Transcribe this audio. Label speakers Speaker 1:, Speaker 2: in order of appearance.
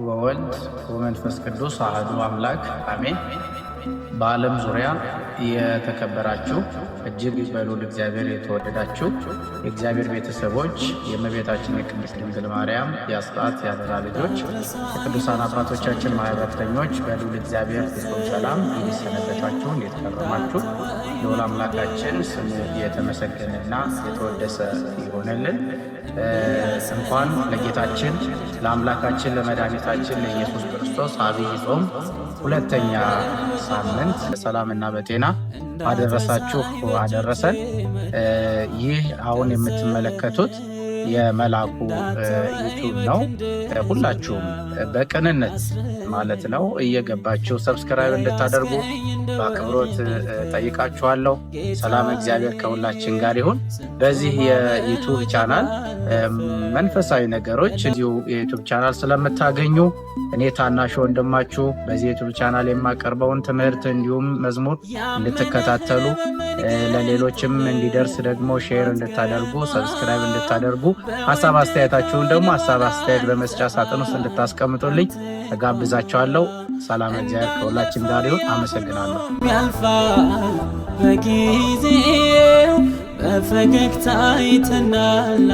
Speaker 1: ወወልድ ወመንፈስ ቅዱስ አሐዱ አምላክ አሜን። በዓለም ዙሪያ የተከበራችሁ እጅግ በልዑል እግዚአብሔር የተወደዳችሁ የእግዚአብሔር ቤተሰቦች፣ የእመቤታችን የቅድስት ድንግል ማርያም የአስራት ያደራ ልጆች፣ የቅዱሳን አባቶቻችን ማኅበርተኞች በልዑል እግዚአብሔር ፍጹም ሰላም እንዲሰነበታችሁ የተከረማችሁ ልዑል አምላካችን ስሙ የተመሰገነና የተወደሰ ይሆንልን። እንኳን ለጌታችን ለአምላካችን ለመድኃኒታችን ለኢየሱስ ክርስቶስ አብይ ጾም ሁለተኛ ሳምንት በሰላምና በጤና አደረሳችሁ አደረሰን። ይህ አሁን የምትመለከቱት የመልአኩ ዩቲዩብ ነው። ሁላችሁም በቅንነት ማለት ነው እየገባችሁ ሰብስክራይብ እንድታደርጉ በአክብሮት ጠይቃችኋለሁ። ሰላም እግዚአብሔር ከሁላችን ጋር ይሁን። በዚህ የዩቲዩብ ቻናል መንፈሳዊ ነገሮች እንዲሁ የዩቲዩብ ቻናል ስለምታገኙ እኔ ታናሽ ወንድማችሁ በዚህ ዩቲዩብ ቻናል የማቀርበውን ትምህርት እንዲሁም መዝሙር እንድትከታተሉ ለሌሎችም እንዲደርስ ደግሞ ሼር እንድታደርጉ ሰብስክራይብ እንድታደርጉ ሐሳብ አስተያየታችሁን ደግሞ ሐሳብ አስተያየት በመስጫ ሳጥን ውስጥ እንድታስቀምጡልኝ ተጋብዛችኋለሁ። ሰላም እግዚአብሔር ከሁላችን ጋር ይሁን። አመሰግናለሁ።
Speaker 2: ያልፋል በጊዜው በፈገግታ ይተናል።